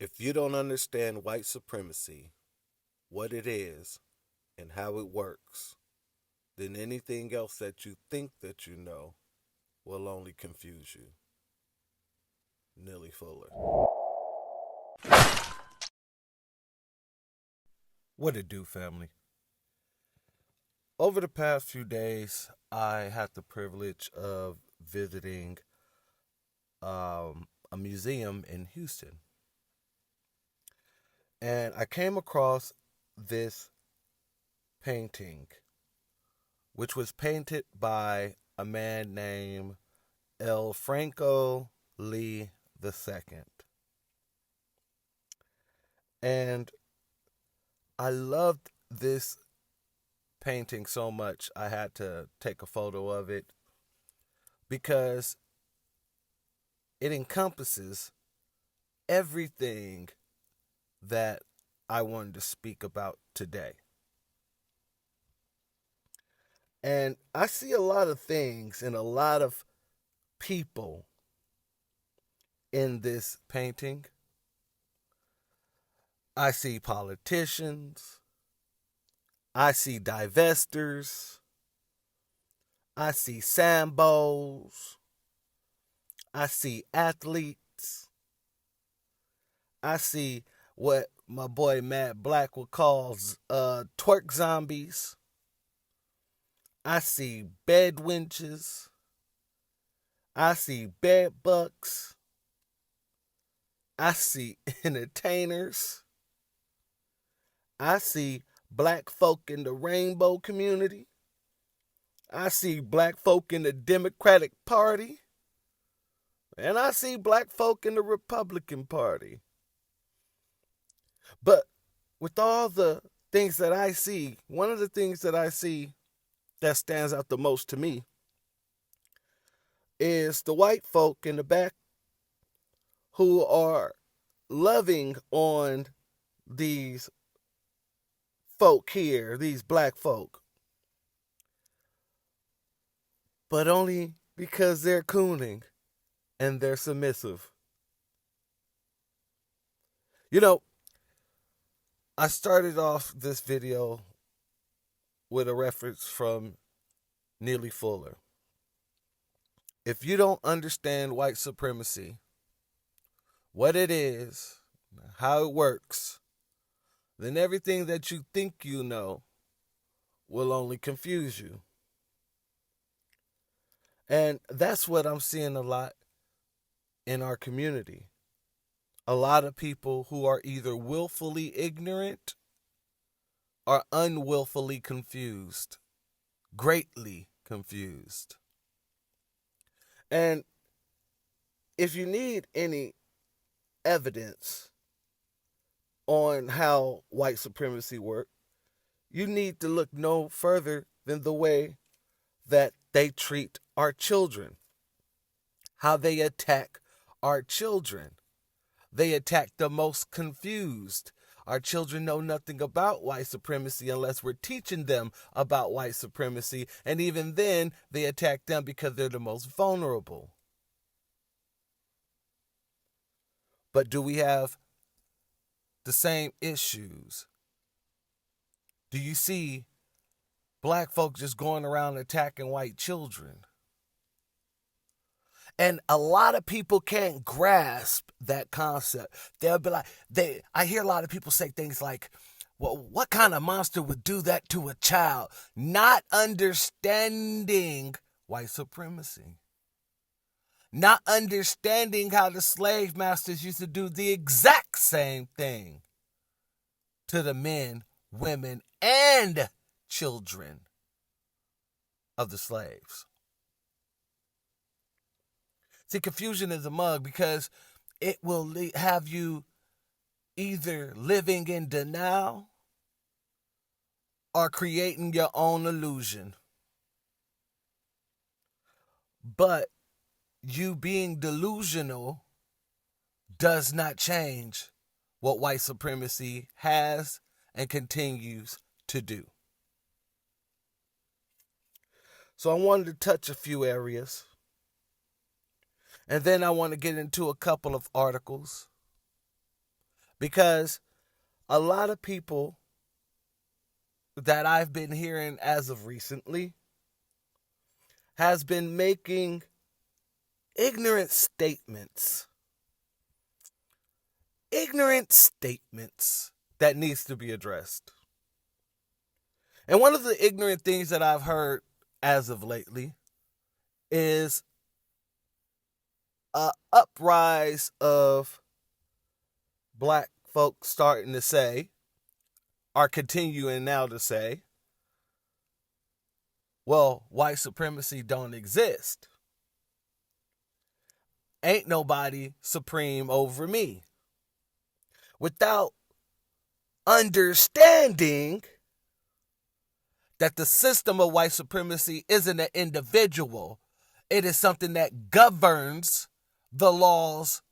If you don't understand white supremacy, what it is, and how it works, then anything else that you think that you know will only confuse you. Nilly Fuller. What it do, family? Over the past few days, I had the privilege of visiting a museum in Houston. And I came across this painting, which was painted by a man named El Franco Lee II. And I loved this painting so much, I had to take a photo of it because it encompasses everything that I wanted to speak about today. And I see a lot of things and a lot of people in this painting. I see politicians. I see divestors. I see Sambos. I see athletes. I see what my boy Matt Black would call twerk zombies. I see bed wenches. I see bed bugs. I see entertainers. I see black folk in the rainbow community. I see black folk in the Democratic Party. And I see black folk in the Republican Party. But with all the things that I see, one of the things that I see that stands out the most to me is the white folk in the back who are loving on these folk here, these black folk, but only because they're cooning and they're submissive. You know, I started off this video with a reference from Neely Fuller. If you don't understand white supremacy, what it is, how it works, then everything that you think you know will only confuse you. And that's what I'm seeing a lot in our community. A lot of people who are either willfully ignorant or unwillfully confused, greatly confused. And if you need any evidence on how white supremacy works, you need to look no further than the way that they treat our children, how they attack our children. They attack the most confused. Our children know nothing about white supremacy unless we're teaching them about white supremacy. And even then, they attack them because they're the most vulnerable. But do we have the same issues? Do you see black folk just going around attacking white children? And a lot of people can't grasp that concept. They'll be like, I hear a lot of people say things like, well, what kind of monster would do that to a child? Not understanding white supremacy. Not understanding how the slave masters used to do the exact same thing to the men, women, and children of the slaves. See, confusion is a mug because it will have you either living in denial or creating your own illusion. But you being delusional does not change what white supremacy has and continues to do. So I wanted to touch a few areas. And then I want to get into a couple of articles. Because a lot of people that I've been hearing as of recently has been making ignorant statements. Ignorant statements that needs to be addressed. And one of the ignorant things that I've heard as of lately is a uprise of black folks starting to say, are continuing now to say, well, white supremacy don't exist. Ain't nobody supreme over me. Without understanding that the system of white supremacy isn't an individual, it is something that governs the laws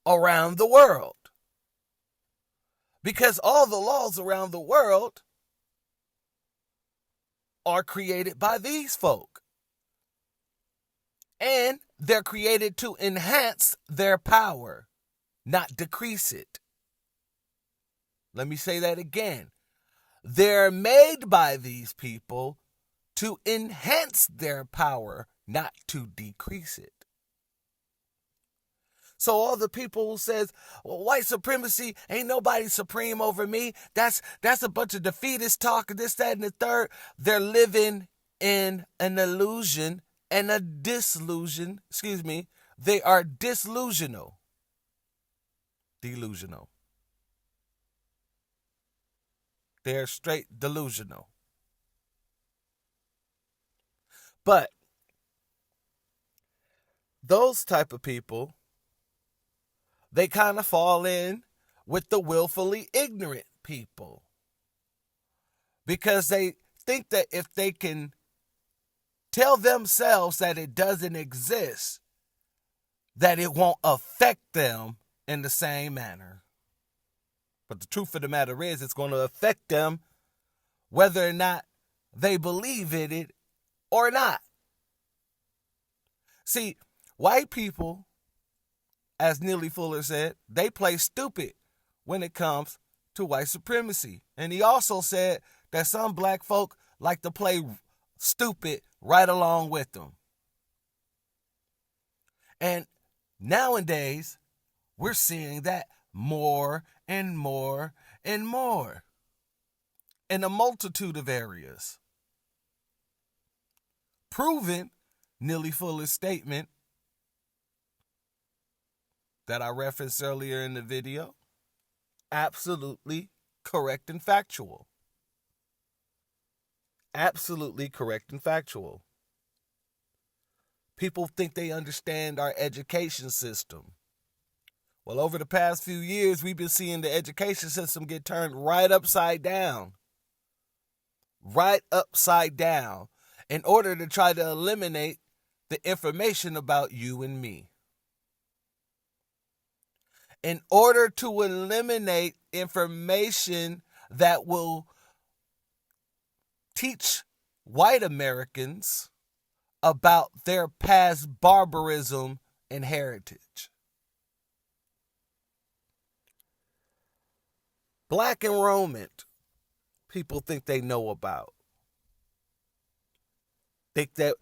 around the world. Because all the laws around the world are created by these folk. And they're created to enhance their power, not decrease it. Let me say that again. They're made by these people to enhance their power, not to decrease it. So all the people who says, well, white supremacy, ain't nobody supreme over me, that's a bunch of defeatist talk, this, that, and the third. They're living in an illusion and a disillusion. They are delusional. They're straight delusional. But those type of people, they kind of fall in with the willfully ignorant people. Because they think that if they can tell themselves that it doesn't exist, that it won't affect them in the same manner. But the truth of the matter is, it's going to affect them whether or not they believe in it or not. See, white people, as Neely Fuller said, they play stupid when it comes to white supremacy. And he also said that some black folk like to play stupid right along with them. And nowadays, we're seeing that more and more and more in a multitude of areas. Proving Neely Fuller's statement that I referenced earlier in the video, absolutely correct and factual. Absolutely correct and factual. People think they understand our education system. Well, over the past few years, we've been seeing the education system get turned right upside down. Right upside down, in order to try to eliminate the information about you and me. In order to eliminate information that will teach white Americans about their past barbarism and heritage. Black enrollment, people think they know about. Think that,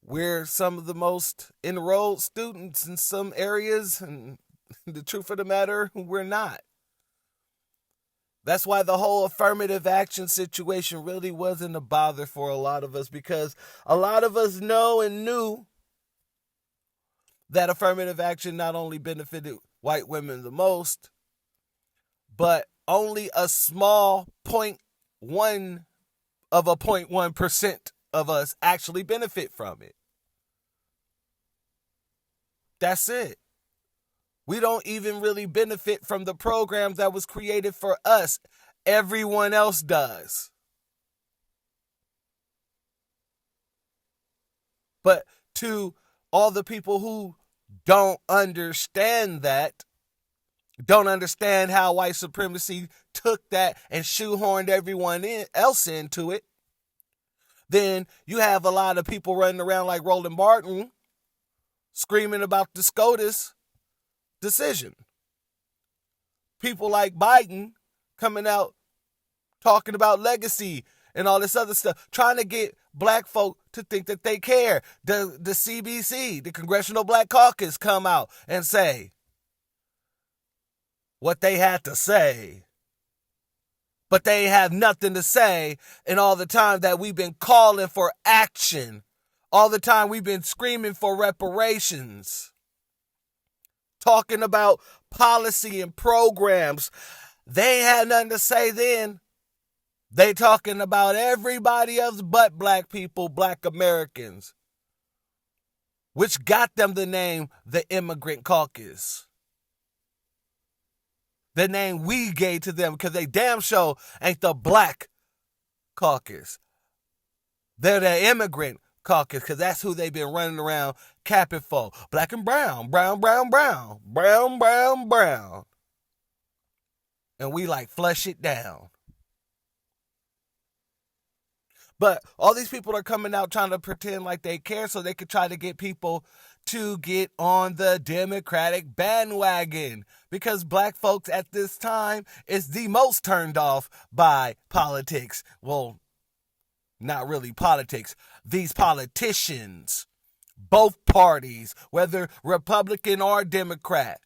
we're some of the most enrolled students in some areas, and the truth of the matter, we're not. That's why the whole affirmative action situation really wasn't a bother for a lot of us, because a lot of us know and knew that affirmative action not only benefited white women the most, but only a small 0.1% of us actually benefit from it. That's it. We don't even really benefit from the program that was created for us. Everyone else does. But to all the people who don't understand that, don't understand how white supremacy took that and shoehorned everyone else into it, then you have a lot of people running around like Roland Martin screaming about the SCOTUS decision. People like Biden coming out talking about legacy and all this other stuff, trying to get black folk to think that they care. The CBC, the Congressional Black Caucus, come out and say what they had to say. But they have nothing to say in all the time that we've been calling for action. All the time we've been screaming for reparations. Talking about policy and programs. They ain't had nothing to say then. They talking about everybody else but black people, black Americans. Which got them the name the Immigrant Caucus. The name we gave to them because they damn sure ain't the Black Caucus. They're the Immigrant Caucus because that's who they've been running around capping for. Black and brown, brown, brown, brown, brown, brown, brown. And we like flush it down. But all these people are coming out trying to pretend like they care so they could try to get people to get on the Democratic bandwagon. Because black folks at this time is the most turned off by politics. Well, not really politics. These politicians, both parties, whether Republican or Democrat,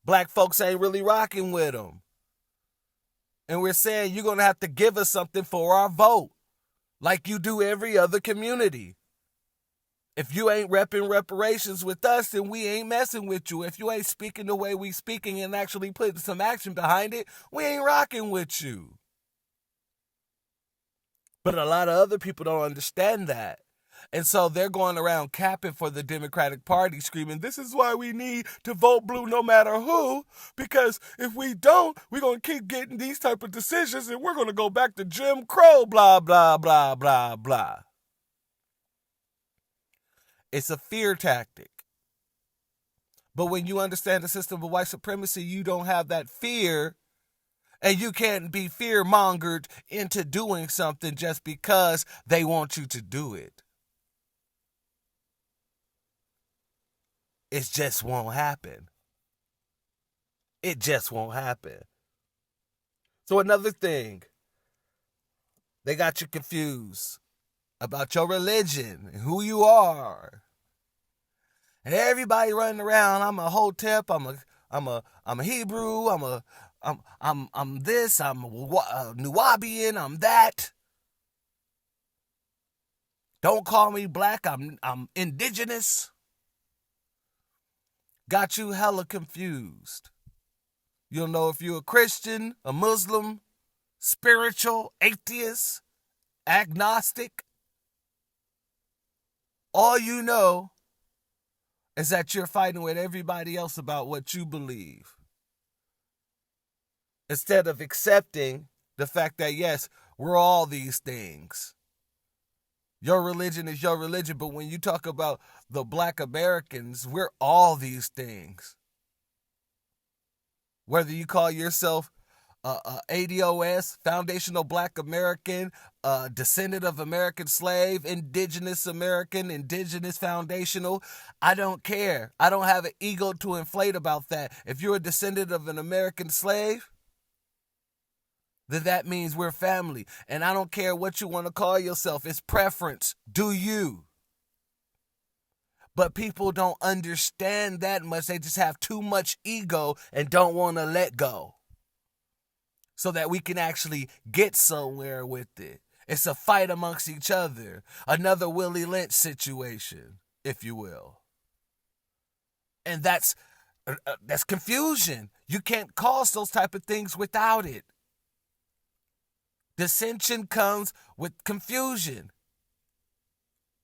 black folks ain't really rocking with them. And we're saying you're going to have to give us something for our vote. Like you do every other community. If you ain't repping reparations with us, then we ain't messing with you. If you ain't speaking the way we speaking and actually putting some action behind it, we ain't rocking with you. But a lot of other people don't understand that. And so they're going around capping for the Democratic Party, screaming, this is why we need to vote blue no matter who, because if we don't, we're going to keep getting these type of decisions and we're going to go back to Jim Crow, blah, blah, blah, blah, blah. It's a fear tactic. But when you understand the system of white supremacy, you don't have that fear, and you can't be fear-mongered into doing something just because they want you to do it. It just won't happen. It just won't happen. So another thing, they got you confused about your religion and who you are. And everybody running around, I'm a Hotep, I'm a Hebrew, I'm this, I'm a Nubian, I'm that. Don't call me black, I'm indigenous. Got you hella confused. You don't know if you're a Christian, a Muslim, spiritual, atheist, agnostic. All you know is that you're fighting with everybody else about what you believe. Instead of accepting the fact that, yes, we're all these things. Your religion is your religion, but when you talk about the black Americans, we're all these things. Whether you call yourself ADOS, Foundational Black American, descendant of American slave, indigenous American, indigenous foundational, I don't care. I don't have an ego to inflate about that. If you're a descendant of an American slave, then that means we're family. And I don't care what you want to call yourself. It's preference. Do you? But people don't understand that much. They just have too much ego and don't want to let go. So that we can actually get somewhere with it. It's a fight amongst each other. Another Willie Lynch situation, if you will. And that's confusion. You can't cause those type of things without it. Dissension comes with confusion.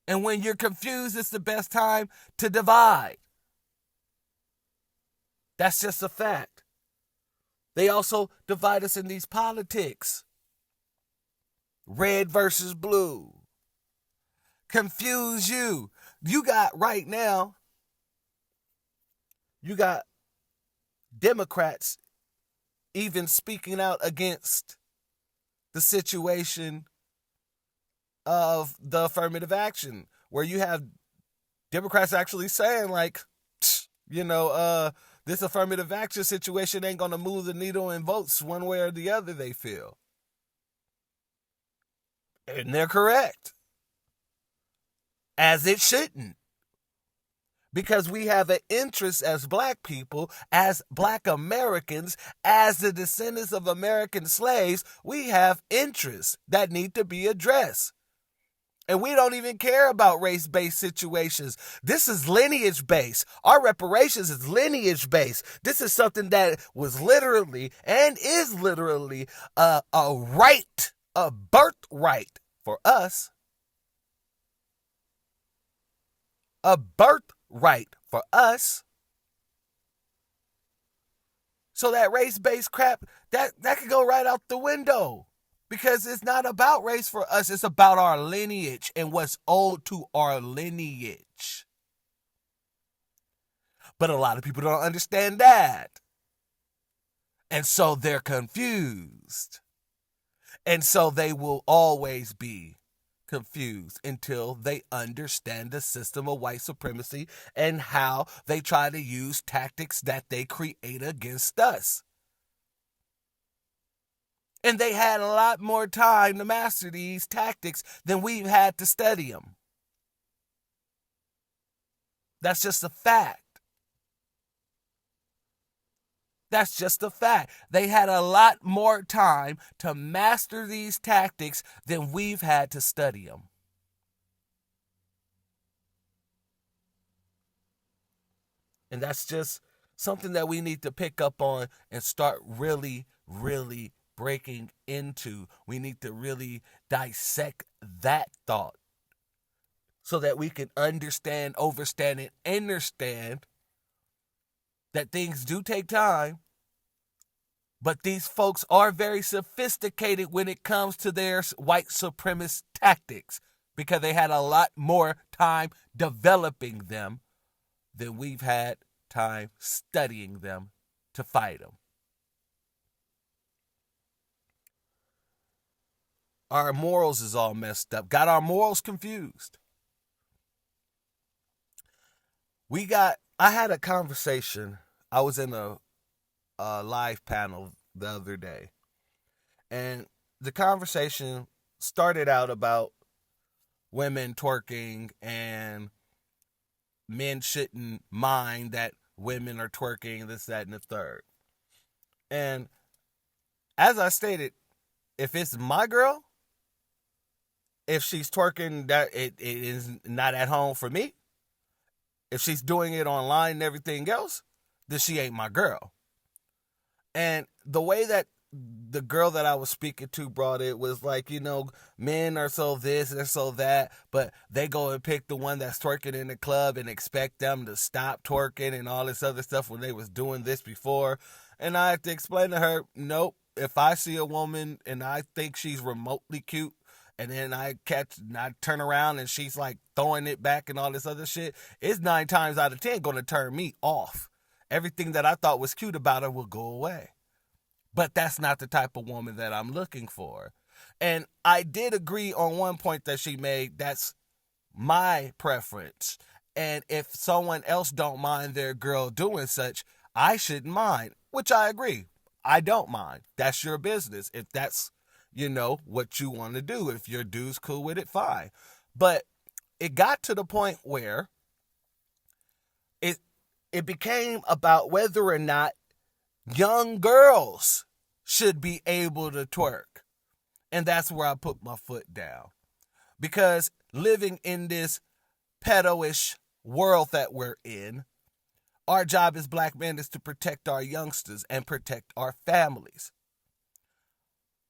And when you're confused, it's the best time to divide. That's just a fact. They also divide us in these politics. Red versus blue. Confuse you. You got right now, you got Democrats even speaking out against the situation of the affirmative action, where you have Democrats actually saying, like, This affirmative action situation ain't going to move the needle in votes one way or the other, they feel. And they're correct. As it shouldn't. Because we have an interest as black people, as black Americans, as the descendants of American slaves, we have interests that need to be addressed. And we don't even care about race-based situations. This is lineage-based. Our reparations is lineage-based. This is something that was literally and is literally a right, a birthright for us. A birthright for us. So that race-based crap, that could go right out the window. Because it's not about race for us. It's about our lineage and what's owed to our lineage. But a lot of people don't understand that. And so they're confused. And so they will always be confused until they understand the system of white supremacy and how they try to use tactics that they create against us. And they had a lot more time to master these tactics than we've had to study them. That's just a fact. That's just a fact. They had a lot more time to master these tactics than we've had to study them. And that's just something that we need to pick up on and start really, really breaking into. We need to really dissect that thought so that we can understand, overstand, and understand that things do take time, but these folks are very sophisticated when it comes to their white supremacist tactics because they had a lot more time developing them than we've had time studying them to fight them. Our morals is all messed up. Got our morals confused. I had a conversation. I was in a live panel the other day. And the conversation started out about women twerking and men shouldn't mind that women are twerking, this, that, and the third. And as I stated, if it's my girl, if she's twerking, that it is not at home for me. If she's doing it online and everything else, then she ain't my girl. And the way that the girl that I was speaking to brought it was like, men are so this and so that, but they go and pick the one that's twerking in the club and expect them to stop twerking and all this other stuff when they was doing this before. And I had to explain to her, nope, if I see a woman and I think she's remotely cute, and then I turn around and she's like throwing it back and all this other shit, it's 9 times out of 10 going to turn me off. Everything that I thought was cute about her will go away. But that's not the type of woman that I'm looking for. And I did agree on one point that she made. That's my preference. And if someone else don't mind their girl doing such, I shouldn't mind, which I agree. I don't mind. That's your business. If that's, what you want to do. If your dude's cool with it, fine. But it got to the point where it became about whether or not young girls should be able to twerk. And that's where I put my foot down. Because living in this pedo-ish world that we're in, our job as black men is to protect our youngsters and protect our families.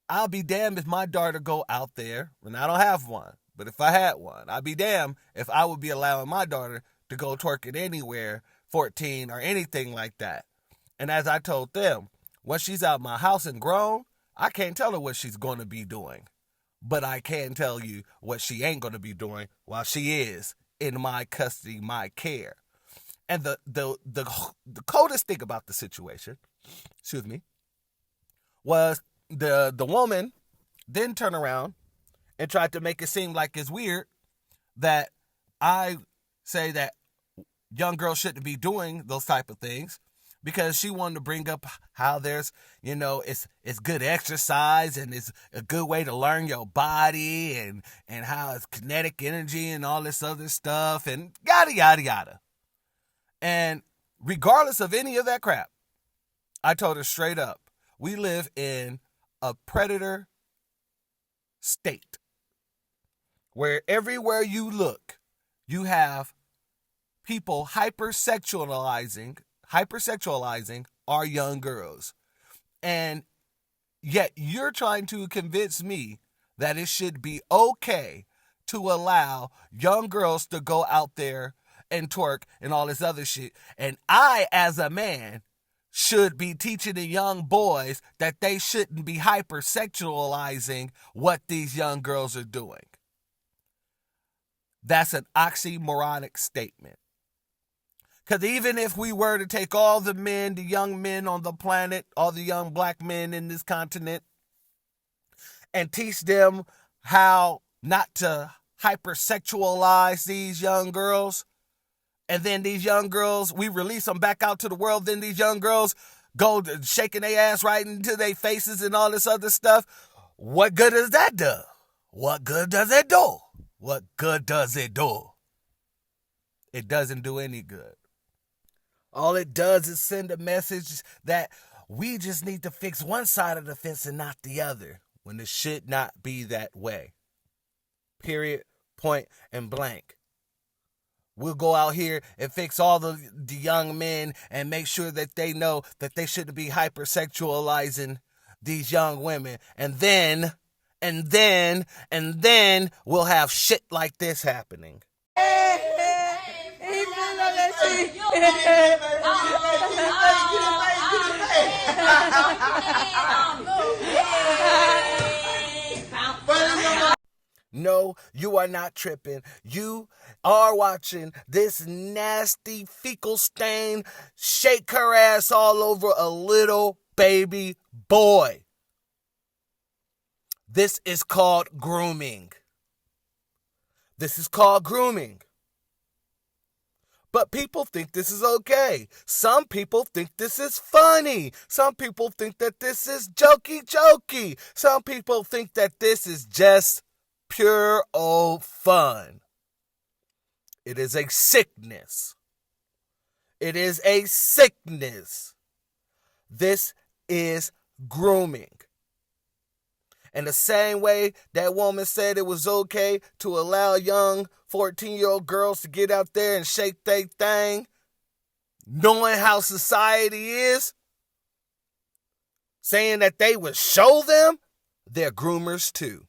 I'll be damned if my daughter go out there, and I don't have one, but if I had one, I'd be damned if I would be allowing my daughter to go twerking anywhere, 14 or anything like that. And as I told them, once she's out my house and grown, I can't tell her what she's going to be doing. But I can tell you what she ain't going to be doing while she is in my custody, my care. And the coldest thing about the situation, was the woman then turned around and tried to make it seem like it's weird that I say that young girls shouldn't be doing those type of things because she wanted to bring up how there's, it's good exercise and it's a good way to learn your body and how it's kinetic energy and all this other stuff and yada, yada, yada. And regardless of any of that crap, I told her straight up, we live in a predator state where everywhere you look, you have people hypersexualizing our young girls. And yet you're trying to convince me that it should be okay to allow young girls to go out there and twerk and all this other shit. And I, as a man, should be teaching the young boys that they shouldn't be hypersexualizing what these young girls are doing. That's an oxymoronic statement. Because even if we were to take all the men, the young men on the planet, all the young black men in this continent, and teach them how not to hypersexualize these young girls, and then these young girls, we release them back out to the world, then these young girls go shaking their ass right into their faces and all this other stuff, what good does that do? What good does it do? What good does it do? It doesn't do any good. All it does is send a message that we just need to fix one side of the fence and not the other, when it should not be that way. Period, point, and blank. We'll go out here and fix all the young men and make sure that they know that they shouldn't be hypersexualizing these young women. And then we'll have shit like this happening. No, you are not tripping. You are watching this nasty fecal stain shake her ass all over a little baby boy. This is called grooming. This is called grooming. But people think this is okay. Some people think this is funny. Some people think that this is jokey. Some people think that this is just pure old fun. It is a sickness. It is a sickness. This is grooming. And the same way that woman said it was okay to allow young 14-year-old girls to get out there and shake their thing, knowing how society is, saying that they would show them, they're groomers too.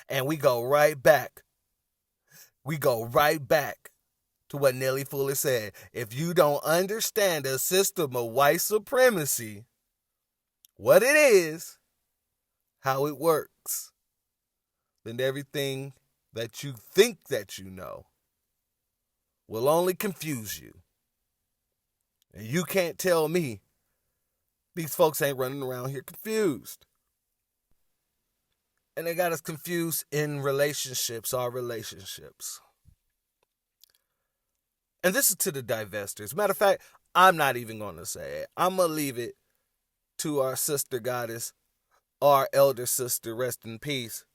And we go right back. We go right back to what Nellie Fuller said. If you don't understand the system of white supremacy, what it is, how it works, then everything that you think that you know will only confuse you. And you can't tell me these folks ain't running around here confused. And they got us confused in relationships, our relationships. And this is to the divestors. Matter of fact, I'm not even going to say it. I'm going to leave it to our sister goddess, our elder sister, rest in peace,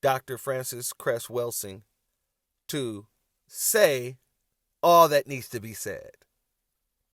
Dr. Frances Cress Welsing, to say all that needs to be said.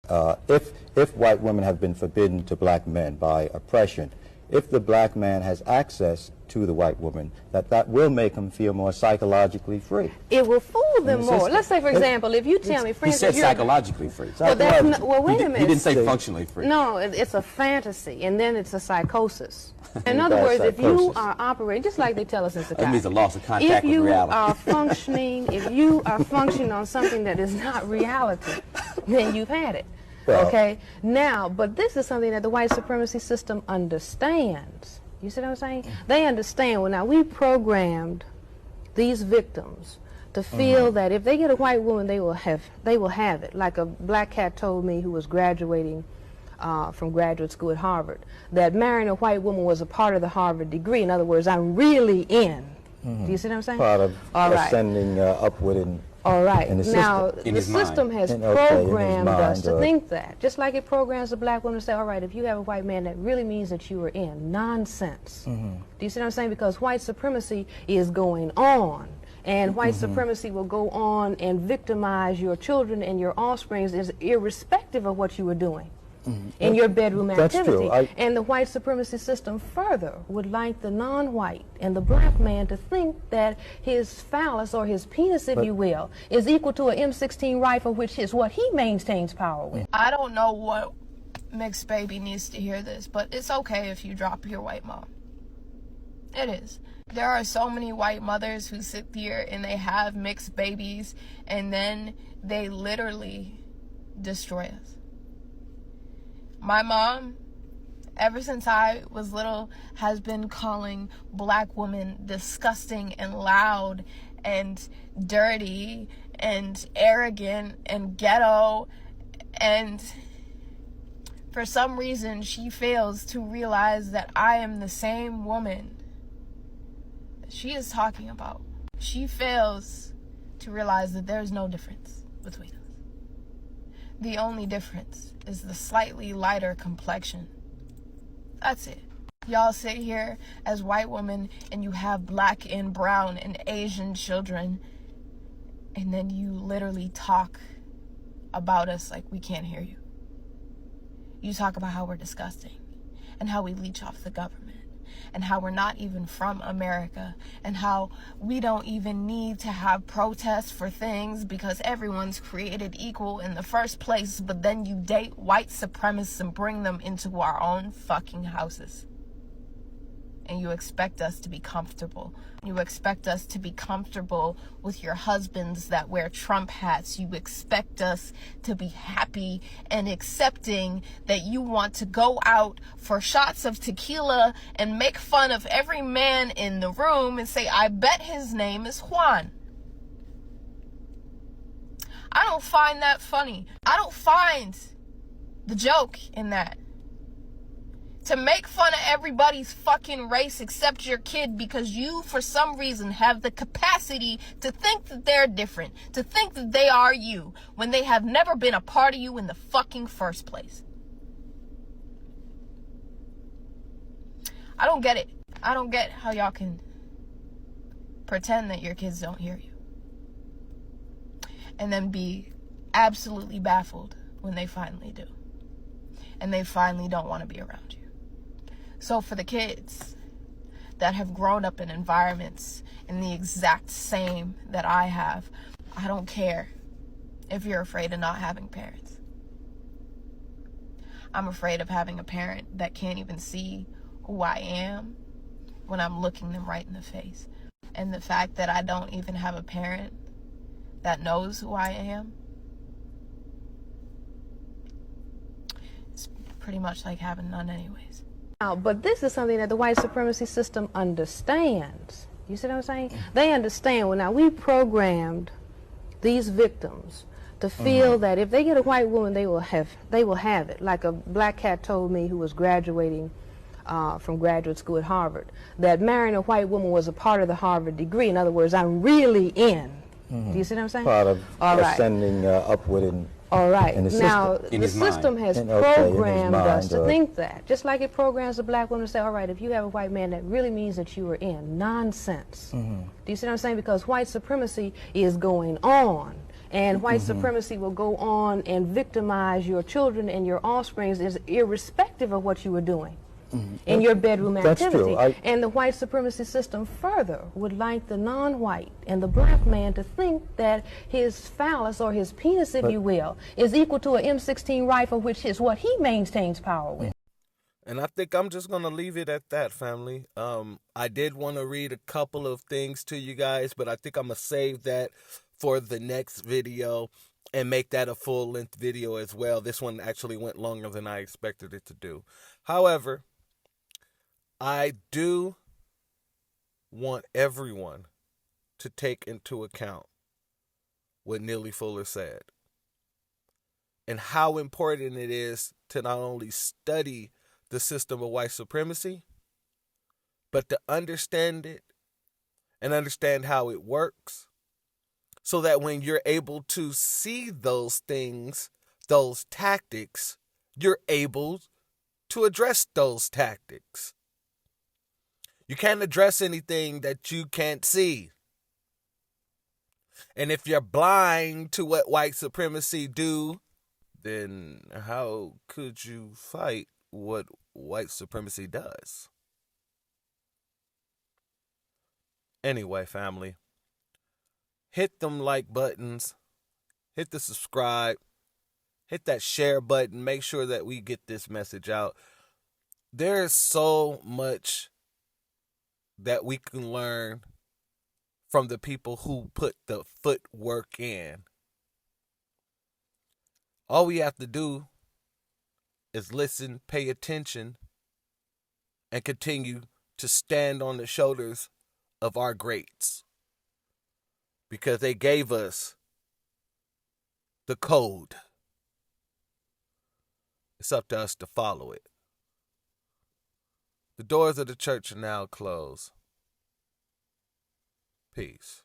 If white women have been forbidden to black men by oppression, if the black man has access to the white woman, that will make him feel more psychologically free. It will fool them more. Let's say, for example, if you tell me, Francis, he said psychologically free. Well, that's not, well, wait a minute. He didn't say functionally free. No, it's a fantasy, and then it's a psychosis. In other words, if you are operating, just like they tell us in psychiatry, that means a loss of contact with reality. If you are functioning on something that is not reality, then you've had it. Well, okay? Now, but this is something that the white supremacy system understands. You see what I'm saying? They understand. Well, now, we programmed these victims to feel that if they get a white woman, they will have it. Like a black cat told me who was graduating from graduate school at Harvard, that marrying a white woman was a part of the Harvard degree. In other words, I'm really in. Do you see what I'm saying? Part of ascending upward in All right. In the Now, system. In the his mind. system has In his programmed us mind, to or- think that. Just like it programs a black woman to say, all right, if you have a white man, that really means that you are in. Nonsense. Do you see what I'm saying? Because white supremacy is going on. And white supremacy will go on and victimize your children and your offspring, is irrespective of what you were doing in your bedroom That's activity. true. And the white supremacy system further would like the non-white and the black man to think that his phallus, or his penis, if you will, is equal to an M16 rifle, which is what he maintains power with. I don't know what mixed baby needs to hear this, but it's okay if you drop your white mom. It is. There are so many white mothers who sit here and they have mixed babies and then they literally destroy us. My mom, ever since I was little, has been calling black women disgusting and loud and dirty and arrogant and ghetto, and for some reason she fails to realize that I am the same woman that she is talking about. She fails to realize that there's no difference between us. The only difference is the slightly lighter complexion. That's it. Y'all sit here as white women and you have black and brown and Asian children, and then you literally talk about us like we can't hear you. You talk about how we're disgusting and how we leech off the government and how we're not even from America and how we don't even need to have protests for things because everyone's created equal in the first place, but then you date white supremacists and bring them into our own fucking houses. And you expect us to be comfortable. You expect us to be comfortable with your husbands that wear Trump hats. You expect us to be happy and accepting that you want to go out for shots of tequila and make fun of every man in the room and say, I bet his name is Juan. I don't find that funny. I don't find the joke in that. To make fun of everybody's fucking race except your kid because you, for some reason, have the capacity to think that they're different, to think that they are you, when they have never been a part of you in the fucking first place. I don't get it. I don't get how y'all can pretend that your kids don't hear you and then be absolutely baffled when they finally do and they finally don't want to be around you. So for the kids that have grown up in environments in the exact same that I have, I don't care if you're afraid of not having parents. I'm afraid of having a parent that can't even see who I am when I'm looking them right in the face. And the fact that I don't even have a parent that knows who I am, it's pretty much like having none anyways. Now, but this is something that the white supremacy system understands. You see what I'm saying? They understand. Well, now we programmed these victims to feel that if they get a white woman, they will have it. Like a black cat told me who was graduating from graduate school at Harvard, that marrying a white woman was a part of the Harvard degree. In other words, I'm really in. Do you see what I'm saying? Part of All right. ascending upward in. All right. In the Now, system. In the his mind. system has In his programmed us mind, to or- think that. Just like it programs a black woman to say, all right, if you have a white man, that really means that you are in. Nonsense. Do you see what I'm saying? Because white supremacy is going on. And white supremacy will go on and victimize your children and your offspring, is irrespective of what you were doing in your bedroom That's activity. true. And the white supremacy system further would like the non-white and the black man to think that his phallus, or his penis, if you will, is equal to an M16 rifle, which is what he maintains power with. And I think I'm just going to leave it at that, family. I did want to read a couple of things to you guys, but I think I'm going to save that for the next video and make that a full-length video as well. This one actually went longer than I expected it to do. However, I do want everyone to take into account what Neely Fuller said and how important it is to not only study the system of white supremacy, but to understand it and understand how it works so that when you're able to see those things, those tactics, you're able to address those tactics. You can't address anything that you can't see. And if you're blind to what white supremacy do, then how could you fight what white supremacy does? Anyway, family, hit them like buttons, hit the subscribe, hit that share button, make sure that we get this message out. There's so much that we can learn from the people who put the footwork in. All we have to do is listen, pay attention, and continue to stand on the shoulders of our greats, because they gave us the code. It's up to us to follow it. The doors of the church are now closed. Peace.